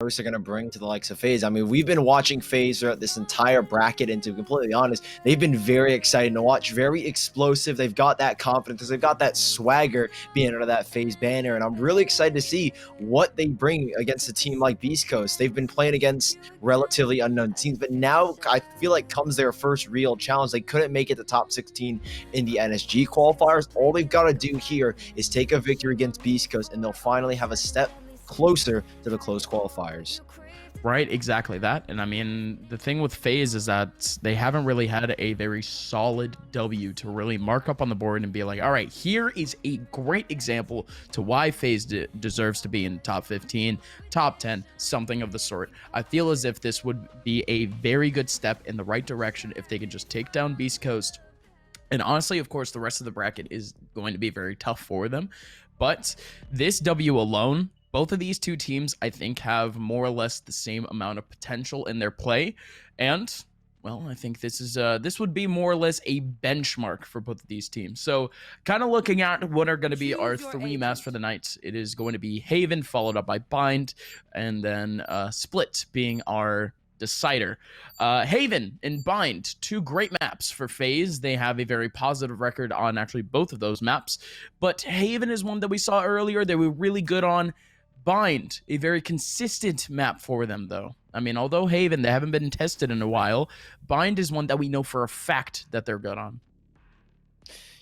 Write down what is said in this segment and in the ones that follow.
are going to bring to the likes of FaZe. I mean, we've been watching FaZe throughout this entire bracket, and to be completely honest, they've been very exciting to watch, very explosive. They've got that confidence, they've got that swagger being under that FaZe banner, and I'm really excited to see what they bring against a team like beastcoast. They've been playing against relatively unknown teams, but now I feel like comes their first real challenge. They couldn't make it to top 16 in the NSG qualifiers. All they've got to do here is take a victory against beastcoast, and they'll finally have a step closer to the closed qualifiers. Right, exactly that. And I mean, the thing with FaZe is that they haven't really had a very solid W to really mark up on the board and be like, all right, here is a great example to why FaZe deserves to be in top 15, top 10, something of the sort. I feel as if this would be a very good step in the right direction if they could just take down beastcoast. And honestly, of course, the rest of the bracket is going to be very tough for them. But this W alone, both of these two teams, I think, have more or less the same amount of potential in their play. And, well, I think this would be more or less a benchmark for both of these teams. So, kind of looking at what are going to be our three maps for the night. It is going to be Haven, followed up by Bind, and then Split being our decider. Haven and Bind, two great maps for FaZe. They have a very positive record on actually both of those maps. But Haven is one that we saw earlier they were really good on. Bind, a very consistent map for them, though. I mean, although Haven, they haven't been tested in a while, Bind is one that we know for a fact that they're good on.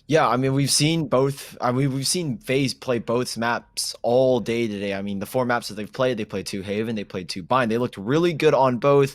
Yeah, I mean, we've seen both. I mean, we've seen FaZe play both maps all day today. I mean, the four maps that they've played, they played 2 Haven, they played 2 Bind. They looked really good on both.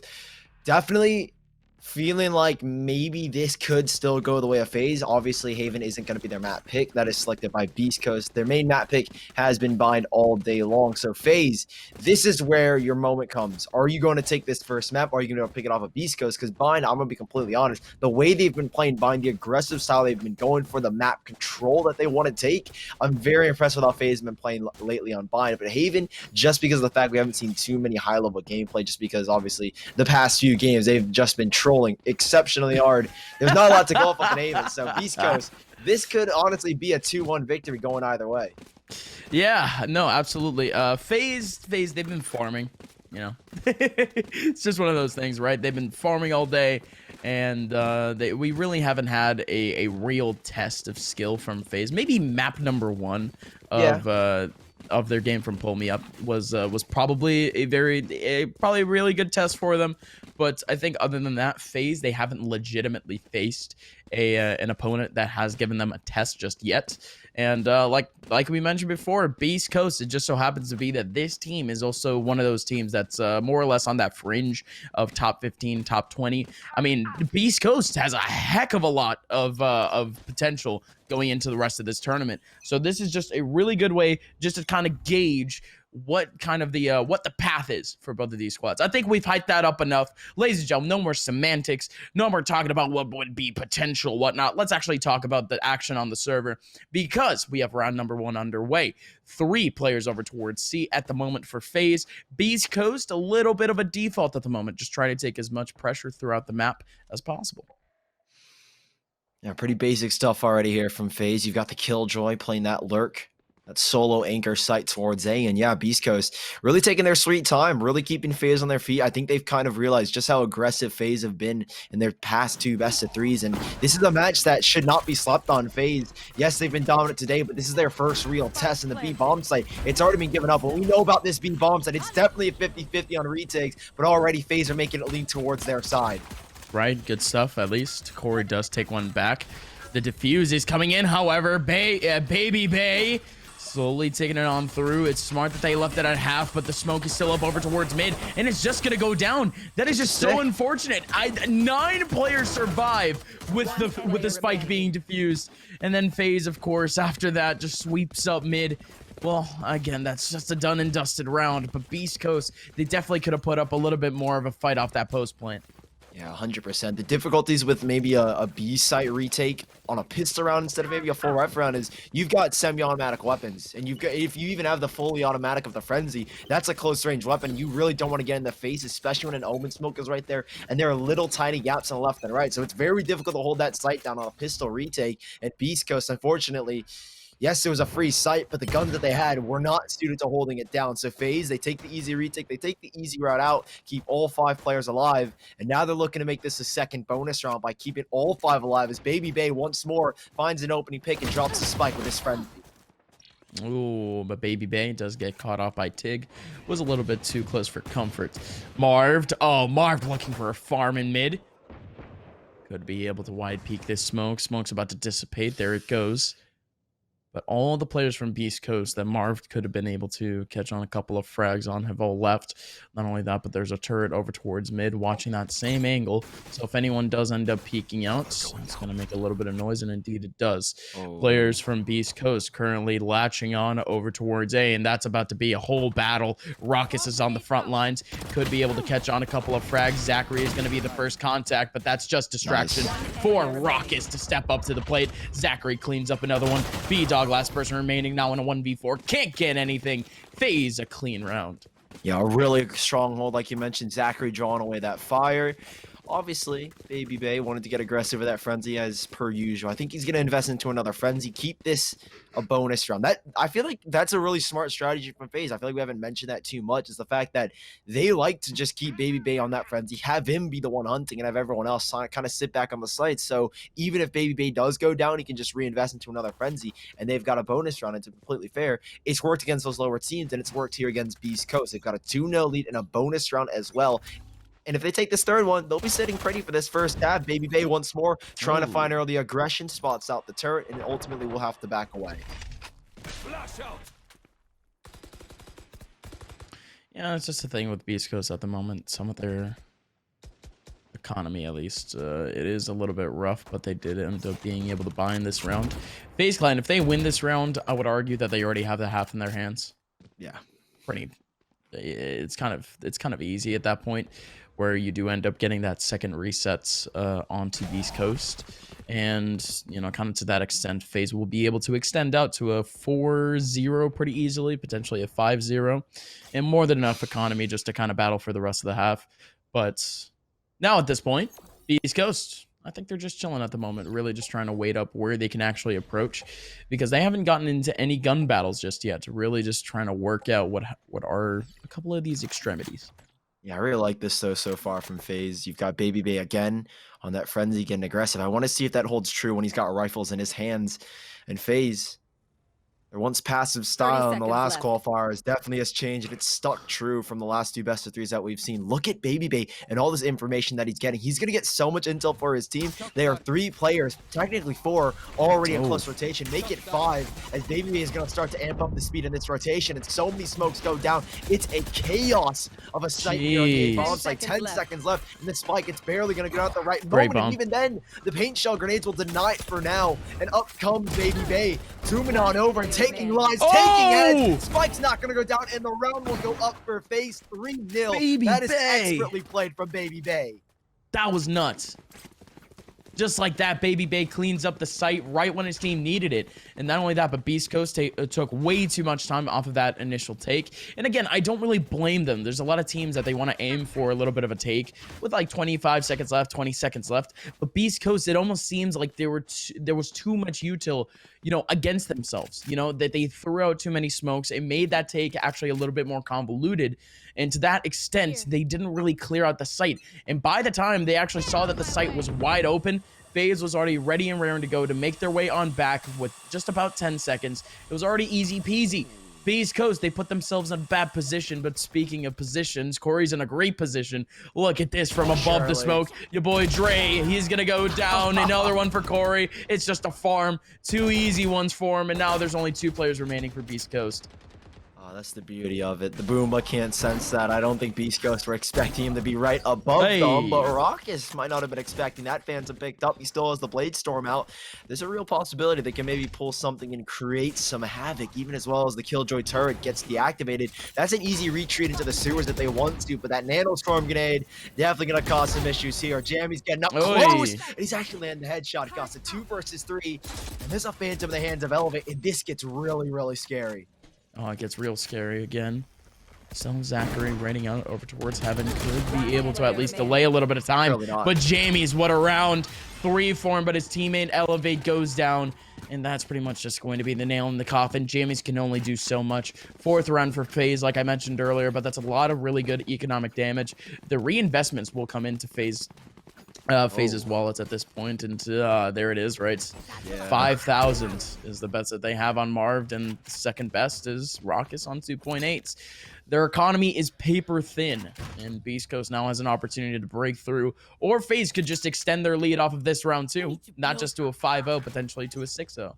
Definitely feeling like maybe this could still go the way of FaZe. Obviously, Haven isn't going to be their map pick. That is selected by beastcoast. Their main map pick has been Bind all day long. So FaZe, this is where your moment comes. Are you going to take this first map, or are you going to pick it off of beastcoast? Because Bind, I'm going to be completely honest, the way they've been playing Bind, the aggressive style they've been going for, the map control that they want to take, I'm very impressed with how FaZe has been playing lately on Bind. But Haven, just because of the fact we haven't seen too many high-level gameplay, just because obviously the past few games they've just been trolling exceptionally hard. There's not a lot to go off of in Haven. So beastcoast, this could honestly be a 2-1 victory going either way. Yeah, no, absolutely. FaZe, they've been farming, you know. It's just one of those things, right? They've been farming all day, and we really haven't had a real test of skill from FaZe. Maybe map number 1 of their game from Pull Me Up was probably probably a really good test for them. But I think other than that, FaZe, they haven't legitimately faced an opponent that has given them a test just yet. And like we mentioned before, beastcoast, it just so happens to be that this team is also one of those teams that's more or less on that fringe of top 15, top 20. I mean, beastcoast has a heck of a lot of potential going into the rest of this tournament. So this is just a really good way just to kind of gauge what kind of what the path is for both of these squads. I think we've hyped that up enough. Ladies and gentlemen, no more semantics, no more talking about what would be potential, whatnot. Let's actually talk about the action on the server, because we have round number 1 underway. 3 players over towards C at the moment for FaZe. beastcoast, a little bit of a default at the moment, just trying to take as much pressure throughout the map as possible. Yeah, pretty basic stuff already here from FaZe. You've got the Killjoy playing that lurk, that solo anchor sight towards A. And yeah, beastcoast really taking their sweet time, really keeping FaZe on their feet. I think they've kind of realized just how aggressive FaZe have been in their past 2 best-of-3s. And this is a match that should not be slept on. FaZe, yes, they've been dominant today, but this is their first real test in the B-bomb site. It's already been given up. But we know about this B-bomb site. It's definitely a 50-50 on retakes, but already FaZe are making it lean towards their side. Right, good stuff at least. Corey does take one back. The defuse is coming in, however. BABYBAY slowly taking it on through. It's smart that they left it at half, but the smoke is still up over towards mid, and it's just gonna go down. That is just so unfortunate. 9 players survive with the spike being defused, and then FaZe, of course, after that just sweeps up mid. Well, again, that's just a done and dusted round, but beastcoast, they definitely could have put up a little bit more of a fight off that post plant. Yeah, 100%. The difficulties with maybe a B site retake on a pistol round instead of maybe a full rifle round is you've got semi-automatic weapons, and you've got, if you even have the fully automatic of the Frenzy, that's a close range weapon. You really don't want to get in the face, especially when an Omen smoke is right there, and there are little tiny gaps on the left and right. So it's very difficult to hold that sight down on a pistol retake. And beastcoast, unfortunately, Yes, it was a free site, but the guns that they had were not suited to holding it down. So FaZe, they take the easy retake, they take the easy route out, keep all 5 players alive, and now they're looking to make this a second bonus round by keeping all 5 alive as BABYBAY once more finds an opening pick and drops a spike with his friend. Ooh, but BABYBAY does get caught off by TiGG. Was a little bit too close for comfort. Marved. Oh, Marved looking for a farm in mid. Could be able to wide peek this smoke. Smoke's about to dissipate. There it goes. But all the players from Beast Coast that Marved could have been able to catch on a couple of frags on have all left. Not only that, but there's a turret over towards mid watching that same angle. So if anyone does end up peeking out, it's going to make a little bit of noise, and indeed it does. Oh. Players from Beast Coast currently latching on over towards A, and that's about to be a whole battle. Rawkus is on the front lines. Could be able to catch on a couple of frags. ZachaREEE is going to be the first contact, but that's just distraction for Rawkus to step up to the plate. ZachaREEE cleans up another one. bdog, last person remaining now in a 1v4. Can't get anything. FaZe a clean round. Yeah, a really strong hold, like you mentioned. ZachaREEE drawing away that fire. Obviously, BABYBAY wanted to get aggressive with that frenzy as per usual. I think he's going to invest into another frenzy. Keep this a bonus round. I feel like that's a really smart strategy from FaZe. I feel like we haven't mentioned that too much, is the fact that they like to just keep BABYBAY on that frenzy, have him be the one hunting, and have everyone else kind of sit back on the site. So even if BABYBAY does go down, he can just reinvest into another frenzy, and they've got a bonus round. And to be completely fair, it's worked against those lower teams, and it's worked here against Beast Coast. They've got a 2-0 lead and a bonus round as well. And if they take this third one, they'll be sitting pretty for this first half. BABYBAY once more trying to find early aggression, spots out the turret, and ultimately will have to back away. Yeah, it's just the thing with Beast Coast at the moment. Some of their economy, at least, it is a little bit rough, but they did end up being able to buy in this round. FaZe Clan, if they win this round, I would argue that they already have the half in their hands. Yeah, pretty. It's kind of easy at that point, where you do end up getting that second resets onto Beast Coast, and you know, kind of to that extent, FaZe will be able to extend out to a 4-0 pretty easily, potentially a 5-0, and more than enough economy just to kind of battle for the rest of the half. But now at this point, Beast Coast, I think they're just chilling at the moment, really just trying to wait up where they can actually approach, because they haven't gotten into any gun battles just yet. Really just trying to work out what are a couple of these extremities. Yeah, I really like this though so far from FaZe. You've got BABYBAY again on that frenzy getting aggressive. I want to see if that holds true when he's got rifles in his hands. And FaZe, their once passive style in the last qualifier definitely has changed, and it's stuck true from the last 2 best of 3s that we've seen. Look at BABYBAY and all this information that he's getting. He's going to get so much intel for his team. They are 3 players, technically 4, already in close rotation. Make it 5, as BABYBAY is going to start to amp up the speed in this rotation, and so many smokes go down. It's a chaos of a site here on the bombs. Like 10 seconds left, and the spike, it's barely going to get out the right moment. And even then, the paint shell grenades will deny it for now. And up comes BABYBAY, zooming on over and taking lives, taking heads. Spike's not going to go down, and the round will go up for FaZe 3-0. That is expertly played from BABYBAY. That was nuts. Just like that, BABYBAY cleans up the site right when his team needed it. And not only that, but Beast Coast took way too much time off of that initial take. And again, I don't really blame them. There's a lot of teams that they want to aim for a little bit of a take with like 25 seconds left, 20 seconds left. But Beast Coast, it almost seems like there was too much util, you know, against themselves. You know, that they threw out too many smokes. It made that take actually a little bit more convoluted. And to that extent, they didn't really clear out the site. And by the time they actually saw that the site was wide open, FaZe was already ready and raring to go to make their way on back with just about 10 seconds. It was already easy peasy. Beast Coast, they put themselves in a bad position. But speaking of positions, Corey's in a great position. Look at this from above the smoke. YaBoiDre, he's going to go down. Another one for Corey. It's just a farm. 2 easy ones for him. And now there's only 2 players remaining for Beast Coast. That's the beauty of it. The Boomba can't sense that. I don't think Beast Coast were expecting him to be right above them, but Rawkus might not have been expecting that. Phantom picked up. He still has the Blade Storm out. There's a real possibility they can maybe pull something and create some havoc, even as well as the Killjoy turret gets deactivated. That's an easy retreat into the sewers that they want to, but that Nano Storm grenade definitely going to cause some issues here. Jammyz getting up close, and he's actually landing the headshot. It costs a 2 versus 3, and there's a Phantom in the hands of Elevate, and this gets really, really scary. Oh, it gets real scary again. Still ZachaREEE running out over towards Heaven. Could be able to at least delay a little bit of time. But jammyz, what a round. 3 for him, but his teammate Elevate goes down. And that's pretty much just going to be the nail in the coffin. Jammyz can only do so much. 4th round for FaZe, like I mentioned earlier, but that's a lot of really good economic damage. The reinvestments will come into FaZe's wallets at this point, and there it is, right? Yeah. 5,000 is the bets that they have on Marved, and the second best is Rawkus on 2.8s. Their economy is paper thin, and Beast Coast now has an opportunity to break through, or FaZe could just extend their lead off of this round too, not just to a 5-0, potentially to a 6-0.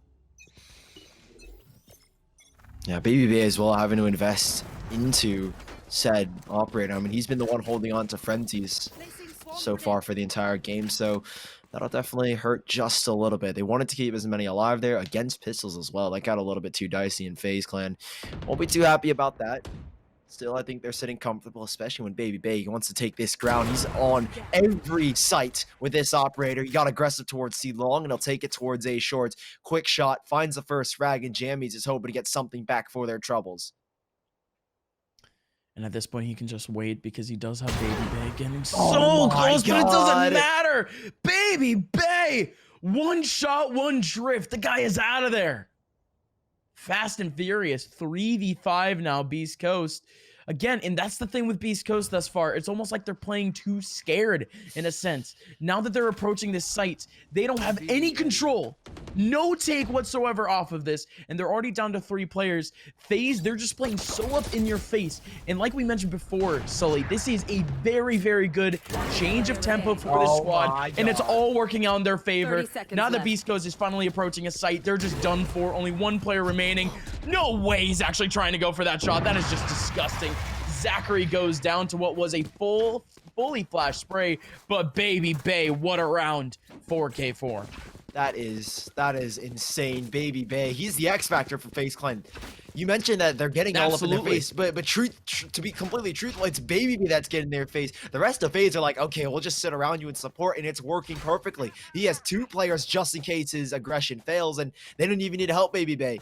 Yeah, BABYBAY as well having to invest into said operator. I mean, he's been the one holding on to frenzies so far for the entire game, so that'll definitely hurt just a little bit. They wanted to keep as many alive there against pistols as well. That got a little bit too dicey in FaZe Clan. Won't be too happy about that. Still, I think they're sitting comfortable, especially when BABYBAY wants to take this ground. He's on every site with this operator. He got aggressive towards C long, and he'll take it towards A short. Quick shot, finds the first frag, and jammyz is hoping to get something back for their troubles. And at this point, he can just wait because he does have BABYBAY getting so Oh close, but it doesn't God. matter. BABYBAY, one shot, one drift. The guy is out of there. Fast and furious, 3v5 now, Beast Coast. Again, and that's the thing with Beast Coast thus far. It's almost like they're playing too scared in a sense. Now that they're approaching this site, they don't have any control. No take whatsoever off of this, and they're already down to 3 players. FaZe, they're just playing so up in your face. And like we mentioned before, Sully, this is a very, very good change of tempo for this squad, and it's all working out in their favor. Now that Beast Coast is finally approaching a site, they're just done for. Only 1 player remaining. No way he's actually trying to go for that shot. That is just disgusting. ZachaREEE goes down to what was a fully flash spray, but BABYBAY, what a round. 4K4. That is insane. BABYBAY, he's the X factor for FaZe Clan. You mentioned that they're getting all up in their face, but to be completely truthful, it's BABYBAY that's getting their face. The rest of FaZe are like, okay, we'll just sit around you and support, and it's working perfectly. He has 2 players just in case his aggression fails, and they don't even need to help BABYBAY.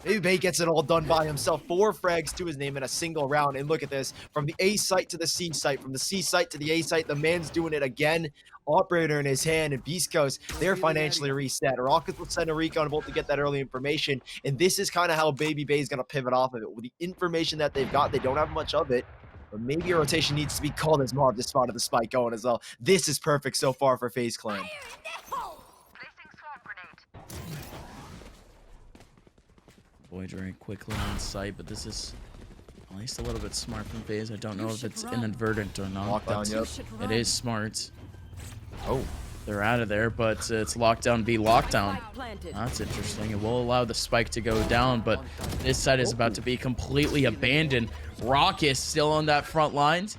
BABYBAY gets it all done by himself. 4 frags to his name in a single round. And look at this. From the A site to the C site. From the C site to the A site. The man's doing it again. Operator in his hand. And Beast Coast, they're financially reset. Rawkus will send a recon bolt to get that early information. And this is kind of how BABYBAY is going to pivot off of it. With the information that they've got, they don't have much of it. But maybe a rotation needs to be called as Marved just spotted the spike going as well. This is perfect so far for FaZe Clan. YaBoiDre quickly on site, but this is at least a little bit smart from FaZe. I don't know if it's inadvertent or not. Lockdown, yep. It is smart. Oh. They're out of there, but it's lockdown B lockdown. That's interesting. It will allow the spike to go down, but this side is about to be completely abandoned. Rawkus still on that front lines.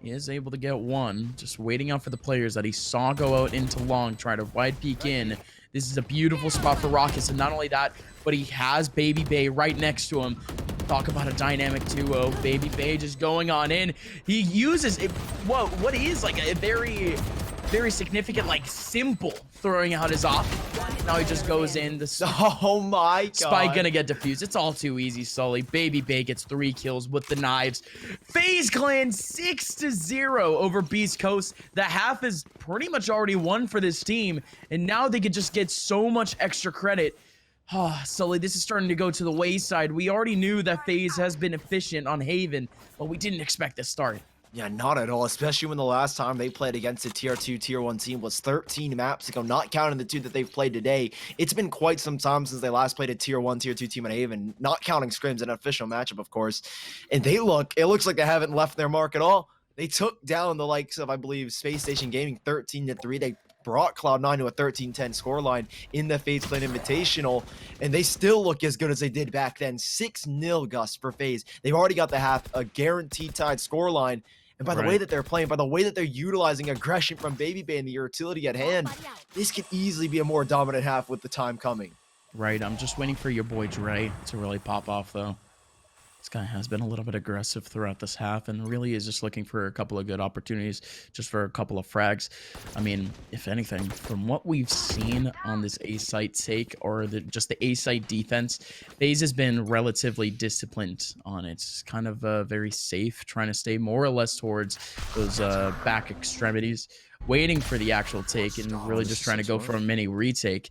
He is able to get one, just waiting out for the players that he saw go out into long, try to wide peek in. This is a beautiful spot for Rawkus, and not only that, but he has BABYBAY right next to him. Talk about a dynamic duo. BABYBAY just going on in. He uses it. Whoa, what is like a very significant, like simple throwing out his off. Now he just goes in. Oh my God. Spike gonna get defused. It's all too easy, Sully. BABYBAY gets 3 kills with the knives. FaZe Clan 6-0 over Beast Coast. The half is pretty much already won for this team, and now they could just get so much extra credit. Sully, this is starting to go to the wayside. We already knew that FaZe has been efficient on Haven, but we didn't expect this start. Yeah, not at all, especially when the last time they played against a tier 2, tier 1 team was 13 maps ago, not counting the 2 that they've played today. It's been quite some time since they last played a tier 1, tier 2 team in Haven, not counting scrims, an official matchup, of course. And it looks like they haven't left their mark at all. They took down the likes of, I believe, Space Station Gaming 13-3. They brought Cloud9 to a 13-10 scoreline in the FaZe Clan Invitational, and they still look as good as they did back then. 6-0 Gus for FaZe. They've already got the half, a guaranteed tied scoreline. And by the way that they're playing, by the way that they're utilizing aggression from BABYBAY and the utility at hand, this could easily be a more dominant half with the time coming. Right, I'm just waiting for YaBoiDre to really pop off, though. This guy has been a little bit aggressive throughout this half and really is just looking for a couple of good opportunities, just for a couple of frags. I mean, if anything, from what we've seen on this A-site take, or just the A-site defense, FaZe has been relatively disciplined on it. It's kind of very safe, trying to stay more or less towards those back extremities, waiting for the actual take and really just trying to go for a mini retake.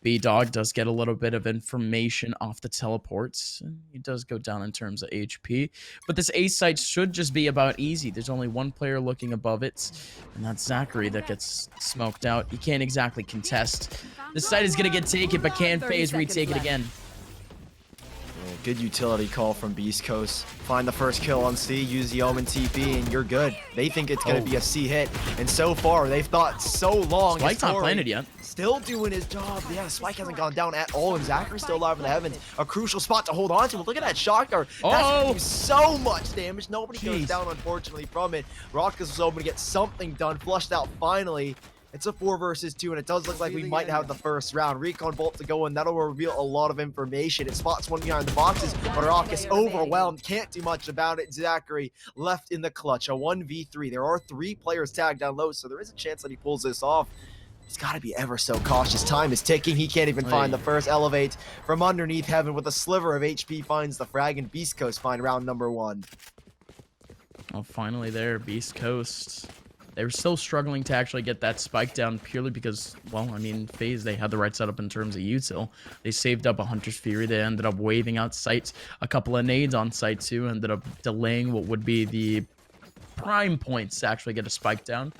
bdog does get a little bit of information off the teleports. He does go down in terms of HP, but this A site should just be about easy. There's only one player looking above it, and that's ZachaREEE that gets smoked out. He can't exactly contest. This site is gonna get taken, but can FaZe retake it again? Good utility call from Beast Coast. Find the first kill on C, use the Omen TP, and you're good. They think it's going to be a C hit, and so far, they've thought so long. Spike's not planted yet. Still doing his job. Yeah, Spike hasn't gone down at all, and ZachaREEE's still alive in the heavens. A crucial spot to hold on to. Look at that shot guard. That's going to do so much damage. Nobody goes down, unfortunately, from it. Rawkus was hoping to get something done, flushed out finally. It's a 4 versus 2, and it does look like we might have the first round. Recon Bolt to go, and that'll reveal a lot of information. It spots one behind the boxes, but Rawkus overwhelmed. Can't do much about it. ZachaREEE left in the clutch. A 1v3. There are 3 players tagged down low, so there is a chance that he pulls this off. He's got to be ever so cautious. Time is ticking. He can't even find the first elevate from underneath heaven with a sliver of HP. Finds the frag, and Beast Coast find round number 1. Oh, finally there, Beast Coast. They were still struggling to actually get that spike down purely because, well, I mean, FaZe, they had the right setup in terms of util. They saved up a Hunter's Fury. They ended up waving out sights, a couple of nades on site too, ended up delaying what would be the prime points to actually get a spike down.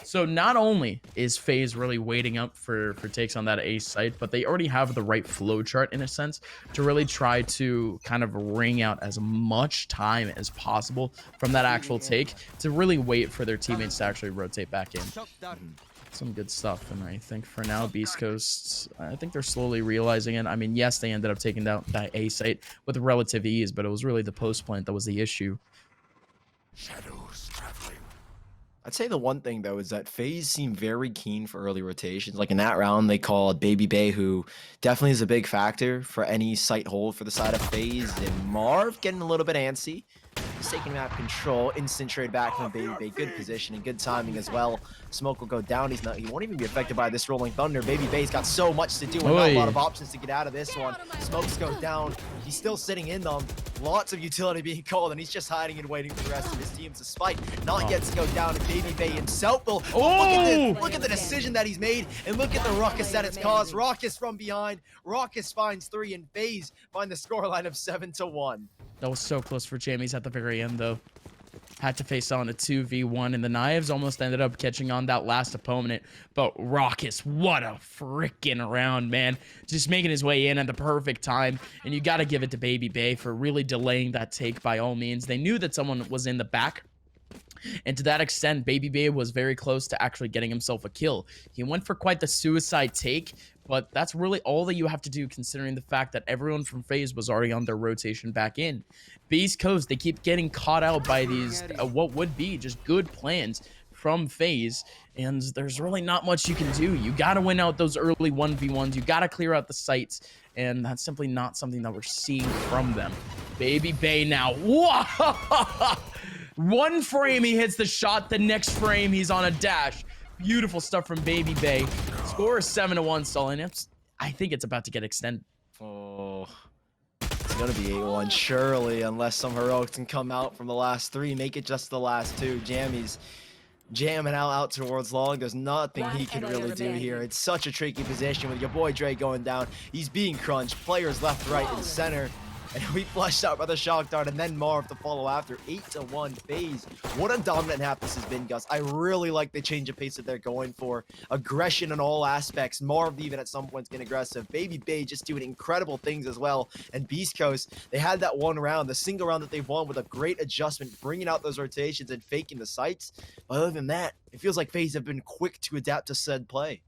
So not only is FaZe really waiting up for takes on that A site, but they already have the right flowchart in a sense to really try to kind of wring out as much time as possible from that actual take to really wait for their teammates to actually rotate back in. Some good stuff, and I think for now, Beast Coast, I think they're slowly realizing it. I mean, yes, they ended up taking down that A site with relative ease, but it was really the post plant that was the issue. Shadows traveling. I'd say the one thing, though, is that FaZe seem very keen for early rotations. Like in that round, they called BABYBAY, who definitely is a big factor for any site hold for the side of FaZe. And Marved getting a little bit antsy. He's taking map control, instant trade back from BABYBAY. Good position and good timing as well. Smoke will go down. He won't even be affected by this rolling thunder. BABYBAY's got so much to do and not a lot of options to get out of this one. Smokes go down. He's still sitting in them. Lots of utility being called, and he's just hiding and waiting for the rest of his team to spike. Not yet to go down, and BABYBAY himself will. Look at the decision that he's made, and look at the ruckus that it's caused. Rawkus from behind. Rawkus finds 3, and FaZe find the scoreline of 7-1. That was so close for jammyz at the very end, though. Had to face on a 2v1, and the knives almost ended up catching on that last opponent. But Rawkus, what a freaking round, man. Just making his way in at the perfect time. And you got to give it to BABYBAY for really delaying that take by all means. They knew that someone was in the back. And to that extent, BABYBAY was very close to actually getting himself a kill. He went for quite the suicide take, but that's really all that you have to do considering the fact that everyone from FaZe was already on their rotation back in. Beast Coast, they keep getting caught out by these, what would be just good plans from FaZe, and there's really not much you can do. You got to win out those early 1v1s. You got to clear out the sites, and that's simply not something that we're seeing from them. BABYBAY now. Whoa! One frame, he hits the shot. The next frame, he's on a dash. Beautiful stuff from BABYBAY. Score is 7-1 still, and I think it's about to get extended. Oh, it's gonna be 8-1 surely, unless some heroics can come out from the last 3, make it just the last 2. jammyz jamming out towards long. There's nothing he can really do here. It's such a tricky position with YaBoiDre going down. He's being crunched. Players left, right, and center. And we flushed out by the shock dart, and then Marved to follow after. 8-1 FaZe. What a dominant half this has been, Gus. I really like the change of pace that they're going for. Aggression in all aspects. Marved even at some points getting aggressive. BABYBAY just doing incredible things as well. And Beast Coast, they had that one round, the single round that they've won with a great adjustment, bringing out those rotations and faking the sights. But other than that, it feels like FaZe have been quick to adapt to said play.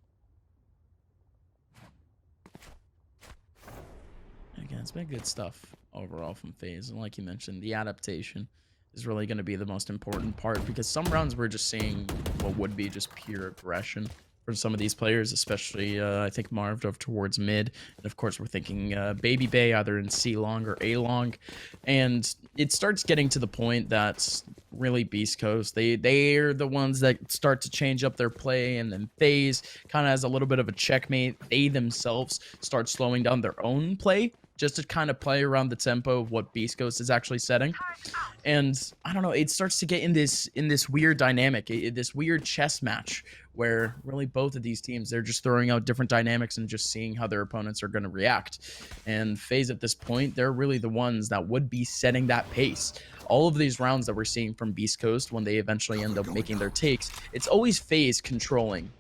Again, it's been good stuff overall from FaZe, and like you mentioned, the adaptation is really going to be the most important part, because some rounds we're just seeing what would be just pure aggression from some of these players, especially I think Marved over towards mid, and of course we're thinking BABYBAY either in C long or A long, and it starts getting to the point that really Beast Coast, they're the ones that start to change up their play, and then FaZe kind of has a little bit of a checkmate. They themselves start slowing down their own play just to kind of play around the tempo of what beastcoast is actually setting. And I don't know, it starts to get in this weird dynamic, this weird chess match where really both of these teams, they're just throwing out different dynamics and just seeing how their opponents are going to react. And FaZe at this point, they're really the ones that would be setting that pace. All of these rounds that we're seeing from beastcoast, when they eventually end up making their takes, it's always FaZe controlling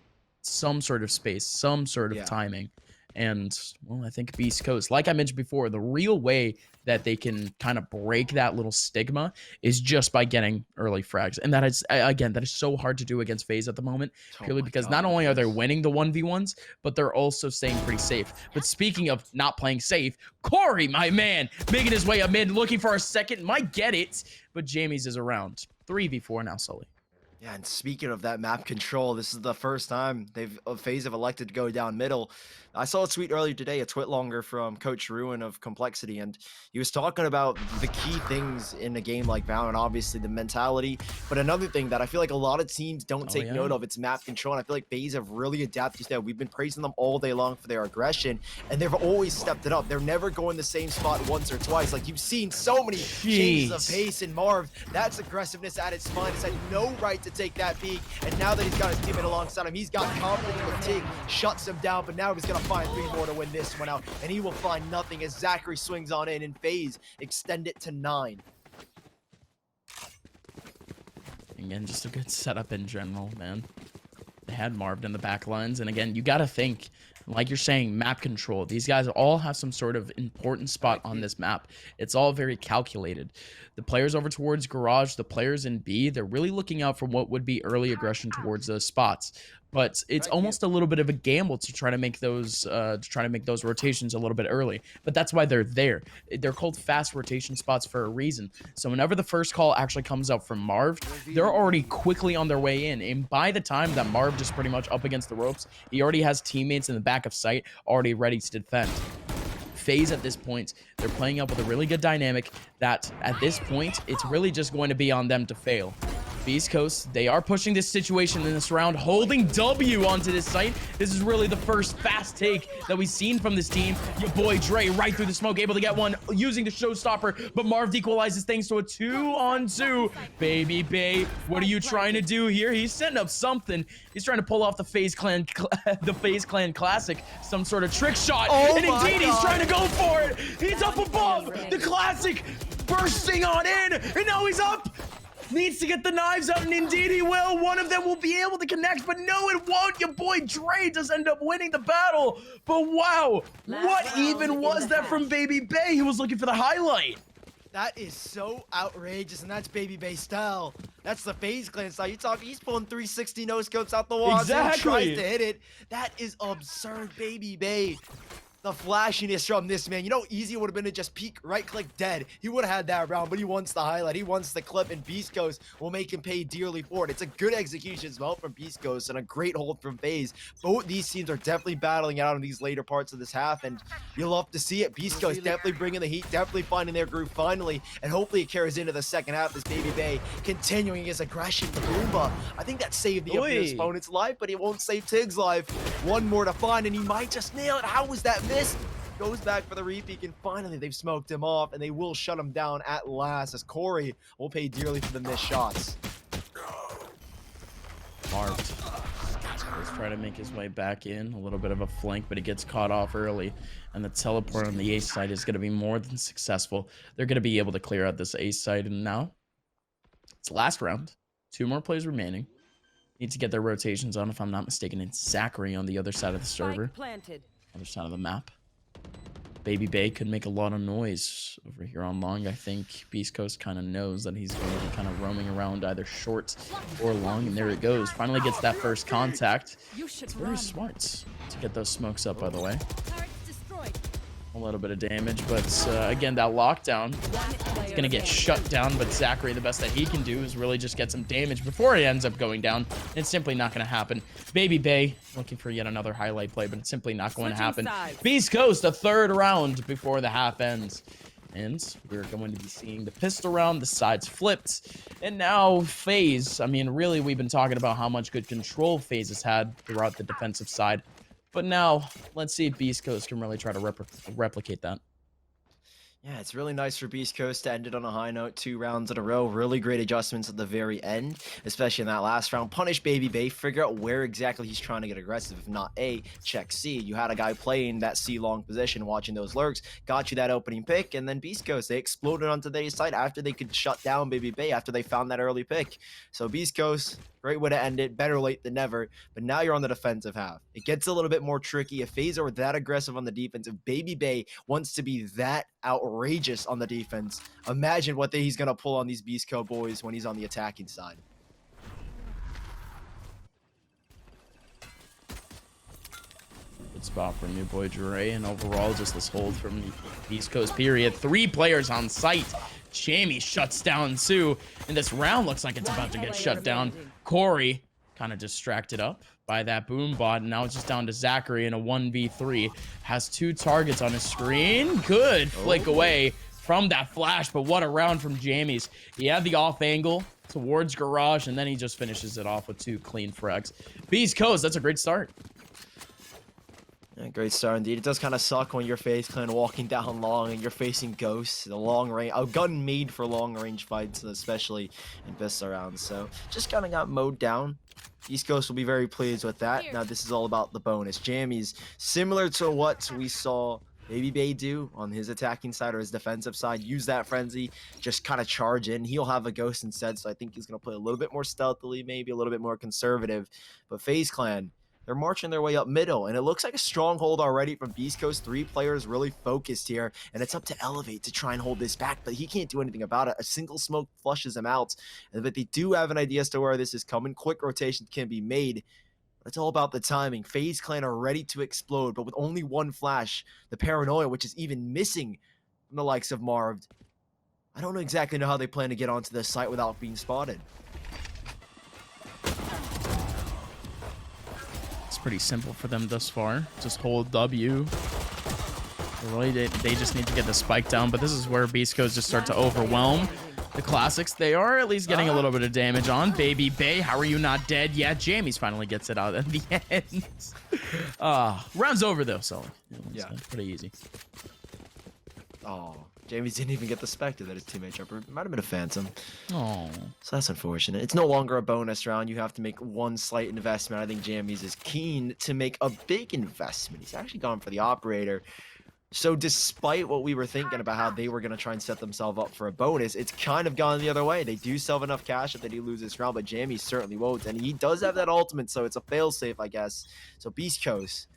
some sort of space, some sort of timing. And, well, I think beastcoast, like I mentioned before, the real way that they can kind of break that little stigma is just by getting early frags. And that is, again, that is so hard to do against FaZe at the moment, purely because not only are they winning the 1v1s, but they're also staying pretty safe. But speaking of not playing safe, Corey, my man, making his way up mid, looking for a second, might get it, but jammyz is around. 3v4 now, Sully. Yeah, and speaking of that map control, this is the first time FaZe have elected to go down middle. I saw a tweet earlier today, a twit longer from Coach Ruin of Complexity, and he was talking about the key things in a game like Valorant, obviously the mentality, but another thing that I feel like a lot of teams don't take note of, it's map control, and I feel like FaZe have really adapted to that. We've been praising them all day long for their aggression, and they've always stepped it up. They're never going the same spot once or twice. Like, you've seen so many changes of pace in Marved. That's aggressiveness at its finest. Had no right to take that peak, and now that he's got his teammate alongside him, he's got confidence with TiGG, shuts him down, but now he's gonna find 3 more to win this one out, and he will find nothing as ZachaREEE swings on in, and FaZe extend it to 9. Again, just a good setup in general, man. They had Marved in the back lines, and again, you gotta think, like you're saying, map control. These guys all have some sort of important spot on this map. It's all very calculated. The players over towards Garage, the players in B, they're really looking out for what would be early aggression towards those spots. But it's almost a little bit of a gamble to try to make those rotations a little bit early. But that's why they're there. They're called fast rotation spots for a reason. So whenever the first call actually comes out from Marved, they're already quickly on their way in. And by the time that Marved is pretty much up against the ropes, he already has teammates in the back of sight already ready to defend. FaZe at this point, they're playing up with a really good dynamic that at this point, it's really just going to be on them to fail. beastcoast, they are pushing this situation in this round, holding W onto this site. This is really the first fast take that we've seen from this team. YaBoiDre right through the smoke, able to get one using the showstopper, but Marved equalizes things to a 2-on-2. BABYBAY, what are you trying to do here? He's setting up something. He's trying to pull off the FaZe Clan classic, some sort of trick shot. Oh, and indeed, he's trying to go for it. He's up above the classic, bursting on in, and now he's up. Needs to get the knives out, and indeed he will. One of them will be able to connect, but no, it won't. YaBoiDre does end up winning the battle. But wow, what even was that from BABYBAY? He was looking for the highlight. That is so outrageous, and that's BABYBAY style. That's the FaZe Clan style. You talking? He's pulling 360 no scopes out the wall. Exactly. Tries to hit it. That is absurd, BABYBAY. The flashiness from this man. You know how easy it would have been to just peek, right-click, dead. He would have had that round, but he wants the highlight. He wants the clip, and beastcoast will make him pay dearly for it. It's a good execution as well from beastcoast and a great hold from FaZe. Both these teams are definitely battling out in these later parts of this half, and you'll love to see it. beastcoast definitely bringing the heat, definitely finding their groove finally, and hopefully it carries into the second half as BABYBAY continuing his aggression to Boomba. I think that saved the opponent's life, but it won't save TiGG's life. One more to find, and he might just nail it. How was that missed? Goes back for the repeat, and finally they've smoked him off, and they will shut him down at last, as Corey will pay dearly for the missed shots. Marved. Let's try to make his way back in. A little bit of a flank, but he gets caught off early, and the teleport on the A side is going to be more than successful. They're going to be able to clear out this A side, and now it's last round. 2 more plays remaining. Need to get their rotations on. If I'm not mistaken, it's ZachaREEE on the other side of the server. Other side of the map. BABYBAY could make a lot of noise over here on long. I think beastcoast kind of knows that he's going to be kind of roaming around either short or long, and there it goes. Finally gets that first contact. It's very smart to get those smokes up, by the way. A little bit of damage, but again, that lockdown is going to get shut down, but ZachaREEE, the best that he can do is really just get some damage before he ends up going down. It's simply not going to happen. BABYBAY looking for yet another highlight play, but it's simply not going to happen. beastcoast, a 3rd round before the half ends. And we're going to be seeing the pistol round, the sides flipped, and now FaZe. I mean, really, we've been talking about how much good control FaZe has had throughout the defensive side. But now, let's see if beastcoast can really try to replicate that. Yeah, it's really nice for Beast Coast to end it on a high note, 2 rounds in a row. Really great adjustments at the very end, especially in that last round. Punish BABYBAY, figure out where exactly he's trying to get aggressive. If not A, check C. You had a guy playing that C long position, watching those lurks, got you that opening pick, and then Beast Coast, they exploded onto their side after they could shut down BABYBAY after they found that early pick. So Beast Coast, great way to end it. Better late than never. But now you're on the defensive half. It gets a little bit more tricky. If FaZe are that aggressive on the defense, if BABYBAY wants to be that outrageous on the defense, imagine what he's going to pull on these Beast Co boys when he's on the attacking side. Good spot from YaBoiDre, and overall just this hold from the East Coast period. 3 players on site. jammyz shuts down Sue, and this round looks like it's about to get shut down. Corey kind of distracted up by that boom bot, and now it's just down to ZachaREEE in a 1v3. Has 2 targets on his screen. Good flick away from that flash, but what a round from jammyz. He had the off angle towards garage, and then he just finishes it off with 2 clean frags. Beast Coast, that's a great start. Yeah, great start indeed. It does kind of suck when you're FaZe Clan walking down long and you're facing ghosts. The long range, a gun made for long range fights, especially in best rounds. So just kind of got mowed down. East Coast will be very pleased with that. Now this is all about the bonus. jammyz, similar to what we saw BABYBAY do on his attacking side or his defensive side, use that frenzy, just kind of charge in. He'll have a ghost instead, so I think he's going to play a little bit more stealthily, maybe a little bit more conservative. But FaZe Clan, they're marching their way up middle, and it looks like a stronghold already from Beast Coast. 3 players really focused here, and it's up to Elevate to try and hold this back, but he can't do anything about it. A single smoke flushes him out, but they do have an idea as to where this is coming. Quick rotations can be made. It's all about the timing. FaZe Clan are ready to explode, but with only 1 flash, the paranoia, which is even missing from the likes of Marved. I don't exactly know how they plan to get onto this site without being spotted. Pretty simple for them thus far. Just hold W. Really, they just need to get the spike down, but this is where Beast Coast just start to overwhelm the classics. They are at least getting a little bit of damage on. BABYBAY, how are you not dead yet? jammyz finally gets it out at the end. Round's over though, so yeah, pretty easy. Oh, jammyz didn't even get the spectre that his teammate jumper. It might have been a phantom. Oh, so that's unfortunate. It's no longer a bonus round. You have to make 1 slight investment. I think jammyz is keen to make a big investment. He's actually gone for the operator. So despite what we were thinking about how they were going to try and set themselves up for a bonus, it's kind of gone the other way. They do still have enough cash if they do lose this round, but jammyz certainly won't. And he does have that ultimate, so it's a failsafe, I guess. So Beast Coast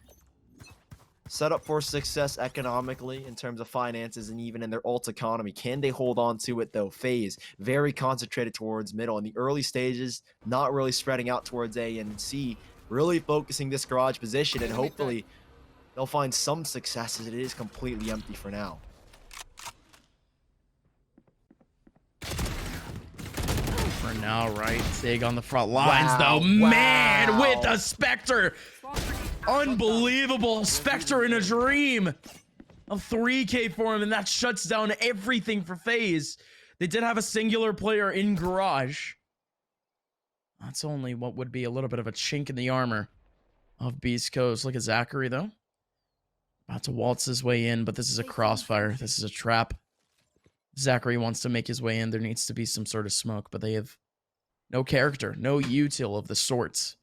set up for success economically in terms of finances and even in their ult economy. Can they hold on to it though? FaZe very concentrated towards middle in the early stages, not really spreading out towards A and C, really focusing this garage position, and hopefully they'll find some success as it is completely empty for now. For now, right? TiGG on the front lines though. Wow. Man, with a Spectre. Unbelievable. Spectre in a dream. A 3K for him, and that shuts down everything for FaZe. They did have a singular player in garage. That's only what would be a little bit of a chink in the armor of Beast Coast. Look at ZachaREEE though. About to waltz his way in, but this is a crossfire. This is a trap. ZachaREEE wants to make his way in. There needs to be some sort of smoke, but they have no character, no util of the sorts.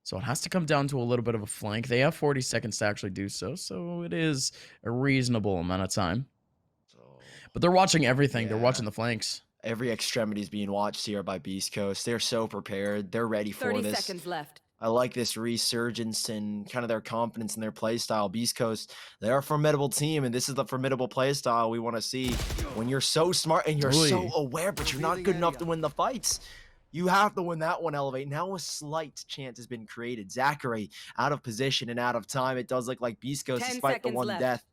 So it has to come down to a little bit of a flank. They have 40 seconds to actually do so, so it is a reasonable amount of time. But they're watching everything. Yeah. They're watching the flanks. Every extremity is being watched here by Beast Coast. They're so prepared. They're ready for 30 this. seconds left. I like this resurgence and kind of their confidence in their play style. Beast Coast, they're a formidable team, and this is the formidable play style we want to see. When you're so smart and you're so aware, but you're not good enough to win the fights. You have to win that one, Elevate. Now a slight chance has been created. ZachaREEE out of position and out of time. It does look like Beast Coast, despite the 1 death,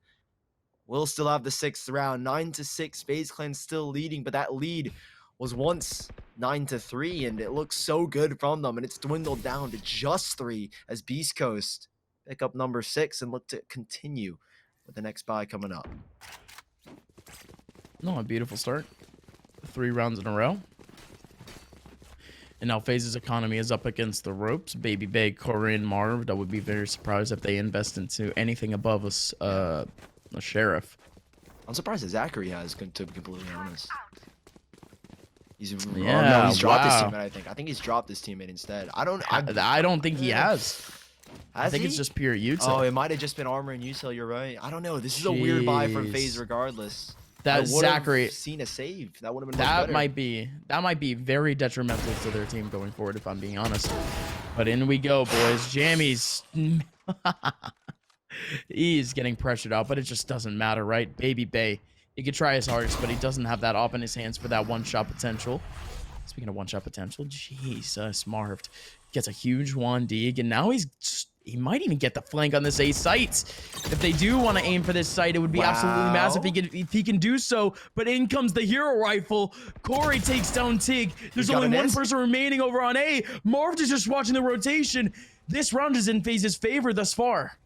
will still have the 6th round. 9-6, FaZe Clan still leading, but that lead was once 9-3, and it looks so good from them, and it's dwindled down to just 3 as Beast Coast pick up number 6 and look to continue with the next buy coming up. No, a beautiful start. 3 rounds in a row. And now FaZe's economy is up against the ropes. BABYBAY, Corey, and Marved. I would be very surprised if they invest into anything above a sheriff. I'm surprised that ZachaREEE has, to be completely honest. He's no, Yeah, he's dropped his wow. teammate. I think he's dropped his teammate instead. I don't think he has. I think it's just pure util. Oh, it might have just been armor and util. You're right. I don't know. This is a weird buy from FaZe, regardless. That ZachaREEE seen a save. That would have been that might be very detrimental to their team going forward, if I'm being honest. But in we go, boys. jammyz. He's getting pressured out, but it just doesn't matter, right? BABYBAY. He could try his hardest, but he doesn't have that op in his hands for that one-shot potential. Speaking of one-shot potential, Jesus, Marved gets a huge 1D, and now he might even get the flank on this A site. If they do want to aim for this site, it would be absolutely massive if he can do so. But in comes the hero rifle. Corey takes down TiGG. There's only one person remaining over on A. Marved is just watching the rotation. This round is in FaZe's favor thus far.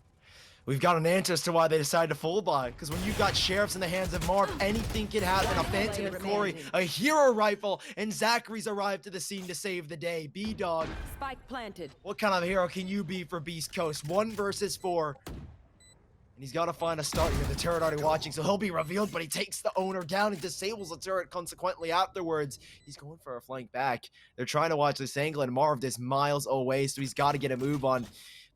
We've got an answer as to why they decided to full buy. Because when you've got sheriffs in the hands of Marv, anything can happen. A phantom with Corey, a hero rifle, and ZachaREEE's arrived to the scene to save the day. bdog. Spike planted. What kind of hero can you be for Beast Coast? 1 versus 4. And he's got to find a start here. The turret already watching, so he'll be revealed, but he takes the owner down and disables the turret consequently afterwards. He's going for a flank back. They're trying to watch this angle, and Marv is miles away, so he's got to get a move on.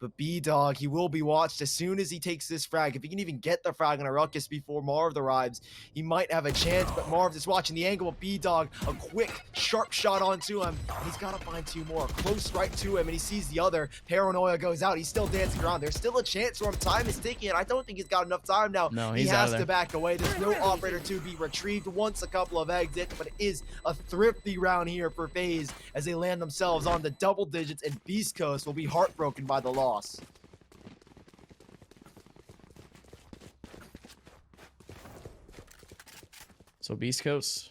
But bdog, he will be watched as soon as he takes this frag. If he can even get the frag on a Rawkus before Marved arrives, he might have a chance. But Marved is watching the angle of bdog. A quick, sharp shot onto him. He's got to find 2 more. Close right to him, and he sees the other. Paranoia goes out. He's still dancing around. There's still a chance for him. Time is ticking, and I don't think he's got enough time now. No, he has to back away. There's no operator to be retrieved once a couple of exits, but it is a thrifty round here for FaZe as they land themselves on the double digits, and Beast Coast will be heartbroken by the loss. So Beast Coast,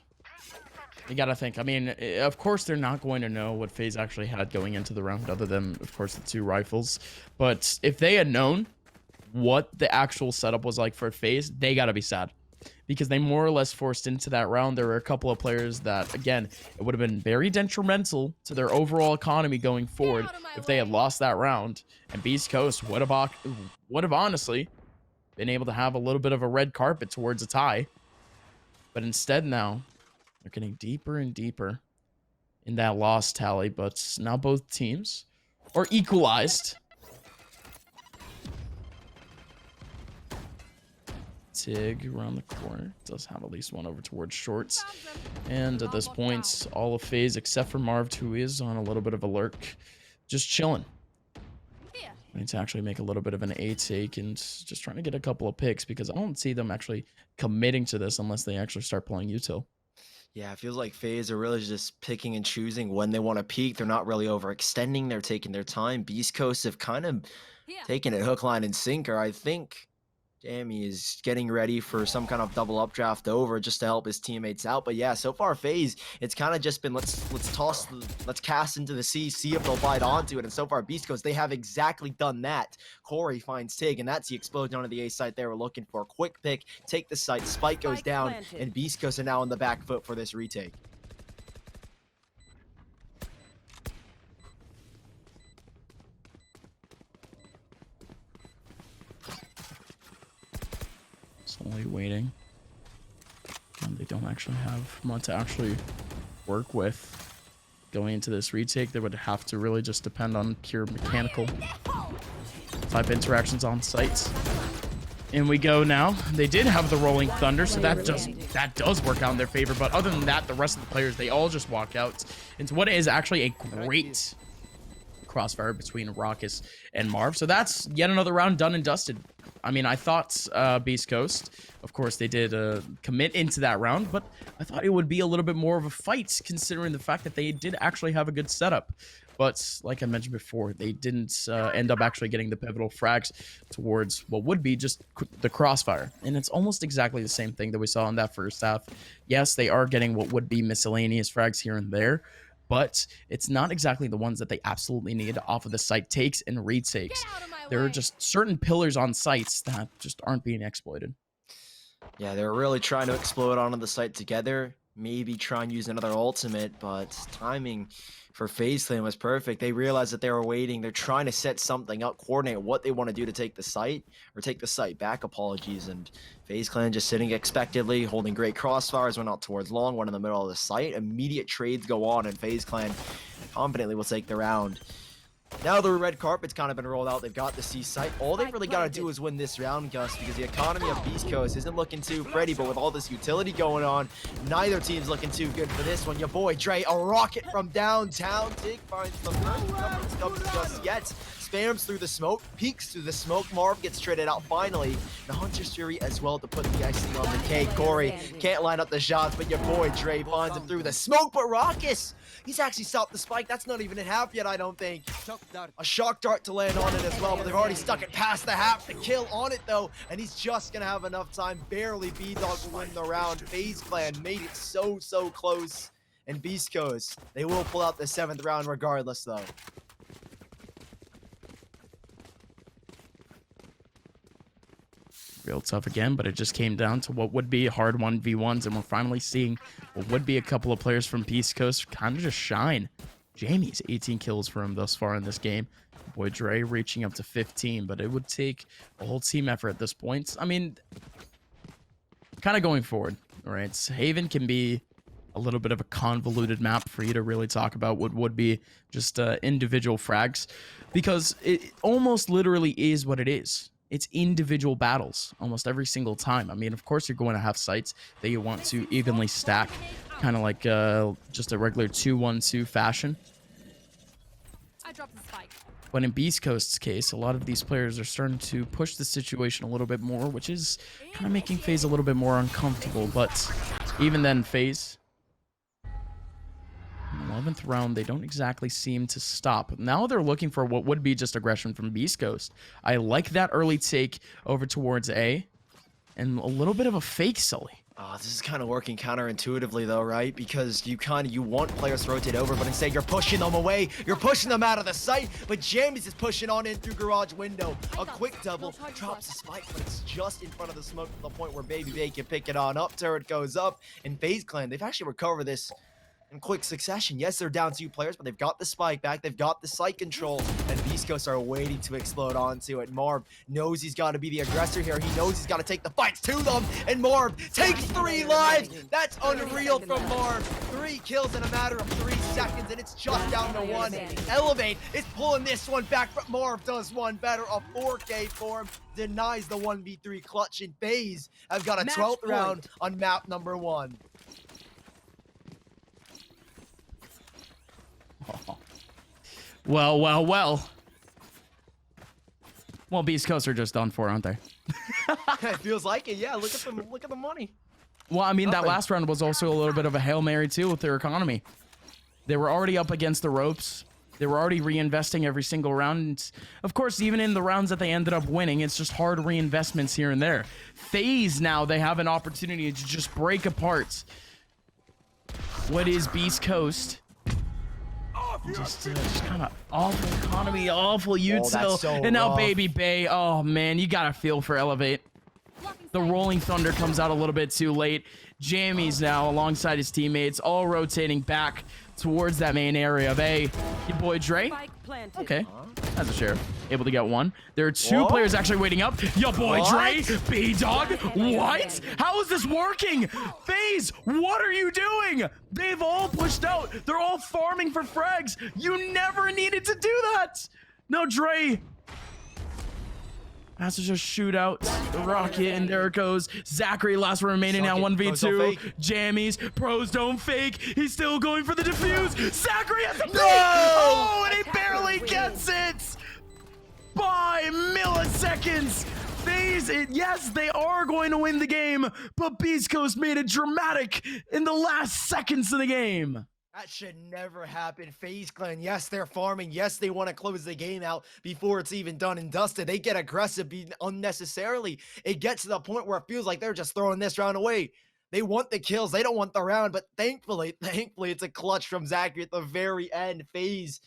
you gotta think. I mean, of course they're not going to know what FaZe actually had going into the round, other than, of course, the 2 rifles. But if they had known what the actual setup was like for FaZe, they gotta be sad, because they more or less forced into that round. There were a couple of players that, again, it would have been very detrimental to their overall economy going forward if they had lost that round. And Beast Coast would have honestly been able to have a little bit of a red carpet towards a tie. But instead now, they're getting deeper and deeper in that loss tally. But now both teams are equalized. TiGG around the corner does have at least one over towards shorts. And at this point, all of FaZe except for Marved, who is on a little bit of a lurk, just chilling. I need to actually make a little bit of an A take and just trying to get a couple of picks, because I don't see them actually committing to this unless they actually start playing util. Yeah, it feels like FaZe are really just picking and choosing when they want to peak. They're not really overextending. They're taking their time. Beast Coast have kind of taken it hook, line, and sinker. I think jammyz is getting ready for some kind of double updraft over just to help his teammates out. But yeah, so far FaZe, it's kind of just been let's cast into the sea, see if they'll bite onto it. And so far Beast Coast, they have exactly done that. Corey finds TiGG, and that's the explosion onto the A site they were looking for. Quick pick, take the site, spike goes down, and Beast Coast are now on the back foot for this retake. Only waiting. And they don't actually have much to actually work with going into this retake. They would have to really just depend on pure mechanical type interactions on sites. And we go now. They did have the rolling thunder, so that does work out in their favor. But other than that, the rest of the players, they all just walk out into what is actually a great crossfire between Rawkus and Marv. So that's yet another round done and dusted. I mean, I thought Beast Coast, of course, they did commit into that round, but I thought it would be a little bit more of a fight considering the fact that they did actually have a good setup. But like I mentioned before, they didn't end up actually getting the pivotal frags towards what would be just the crossfire. And it's almost exactly the same thing that we saw in that first half. Yes, they are getting what would be miscellaneous frags here and there, but it's not exactly the ones that they absolutely need off of the site takes and retakes. There are just certain pillars on sites that just aren't being exploited. Yeah, they're really trying to explode onto the site together. maybe try and use another ultimate, but timing for FaZe Clan was perfect. They realized that they were waiting. They're trying to set something up, coordinate what they want to do to take the site, or take the site back, apologies. And FaZe Clan just sitting expectantly, holding great crossfires, went out towards long, one in the middle of the site. Immediate trades go on, and FaZe Clan confidently will take the round. Now the red carpet's kind of been rolled out. They've got the C site. All they really got to do is win this round, Gus, because the economy of Beast Coast isn't looking too pretty, but with all this utility going on, neither team's looking too good for this one. Your boy Dre, a rocket from downtown. TiGG finds the first number. Comes just yet. Spams through the smoke, peeks through the smoke. Marv gets traded out finally. The Hunter's Fury as well to put the icing on the cake. Corey can't line up the shots, but your boy Dre finds him through the smoke. But Rawkus, he's actually stopped the spike. That's not even in half yet, I don't think. A shock dart to land on it as well, but they've already stuck it past the half. The kill on it though, and he's just gonna have enough time. Barely bdog will win the round. FaZe Clan made it so close. And Beast Coast, they will pull out the 7th round regardless though. Real tough again, but it just came down to what would be hard 1v1s, and we're finally seeing what would be a couple of players from Beast Coast kind of just shine. jammyz, 18 kills for him thus far in this game. YaBoiDre reaching up to 15, but it would take a whole team effort at this point. I mean, kind of going forward, right? Haven can be a little bit of a convoluted map for you to really talk about what would be just individual frags, because it almost literally is what it is. It's individual battles almost every single time. I mean, of course, you're going to have sites that you want to evenly stack, kind of like just a regular 2-1-2 fashion. I dropped the spike. But in Beast Coast's case, a lot of these players are starting to push the situation a little bit more, which is kind of making FaZe a little bit more uncomfortable. But even then, FaZe, in the 11th round, they don't exactly seem to stop. Now they're looking for what would be just aggression from Beast Coast. I like that early take over towards A, and a little bit of a fake Sully. Oh, this is kind of working counterintuitively though, right? Because you want players to rotate over, but instead you're pushing them away. You're pushing them out of the site, but jammyz is pushing on in through garage window. A quick double, drops the spike, but it's just in front of the smoke to the point where BABYBAY can pick it on up. Turret goes up, and FaZe Clan, they've actually recovered this in quick succession. Yes, they're down 2 players, but they've got the spike back. They've got the site control, and Beast Coast are waiting to explode onto it. Marv knows he's got to be the aggressor here. He knows he's got to take the fights to them, and Marv takes 3 lives. That's unreal from Marv. 3 kills in a matter of 3 seconds, and it's just down to 1. Elevate is pulling this one back, but Marv does one better. A 4K for him, denies the 1v3 clutch, and FaZe have got a 12th round on map number 1. Well. Well, Beast Coast are just done for, aren't they? It feels like it. Yeah, look at the money. Well, I mean, that last round was also a little bit of a Hail Mary, too, with their economy. They were already up against the ropes. They were already reinvesting every single round. And of course, even in the rounds that they ended up winning, it's just hard reinvestments here and there. FaZe now, they have an opportunity to just break apart what is Beast Coast. Just kind of awful economy, awful util, so and now rough. BABYBAY. Oh man, you gotta feel for Elevate. The Rolling Thunder comes out a little bit too late. jammyz now alongside his teammates, all rotating back towards that main area of A. YaBoiDre. Okay, that's a share. Able to get one. There are 2 players actually waiting up. YaBoiDre, bdog. What? How is this working? FaZe, what are you doing? They've all pushed out. They're all farming for frags. You never needed to do that. No, Dre has to just shoot out the rocket, and there it goes. ZachaREEE, last one remaining now, 1v2. jammyz, pros don't fake. He's still going for the defuse. ZachaREEE has the fake. Oh, and he barely gets it by milliseconds. FaZe, yes, they are going to win the game, but Beast Coast made it dramatic in the last seconds of the game. That should never happen. FaZe Clan, yes, they're farming. Yes, they want to close the game out before it's even done and dusted. They get aggressive unnecessarily. It gets to the point where it feels like they're just throwing this round away. They want the kills. They don't want the round, but thankfully, it's a clutch from ZachaREEE at the very end. FaZe,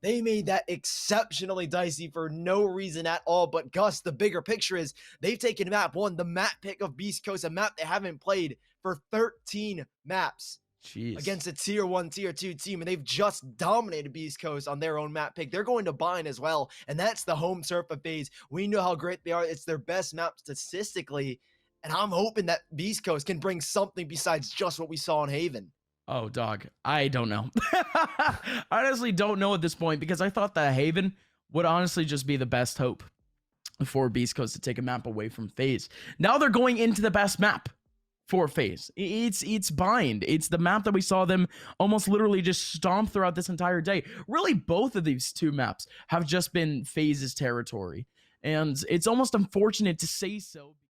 they made that exceptionally dicey for no reason at all. But Gus, the bigger picture is they've taken map 1, the map pick of Beast Coast, a map they haven't played for 13 maps. Jeez. Against a tier 1, tier 2 team, and they've just dominated Beast Coast on their own map pick. They're going to bind as well, and that's the home turf of FaZe. We know how great they are. It's their best map statistically, and I'm hoping that Beast Coast can bring something besides just what we saw in Haven. Oh, dog. I don't know. I honestly don't know at this point, because I thought that Haven would honestly just be the best hope for Beast Coast to take a map away from FaZe. Now they're going into the best map for FaZe. It's bind. It's the map that we saw them almost literally just stomp throughout this entire day. Really, both of these two maps have just been FaZe's territory, and it's almost unfortunate to say so.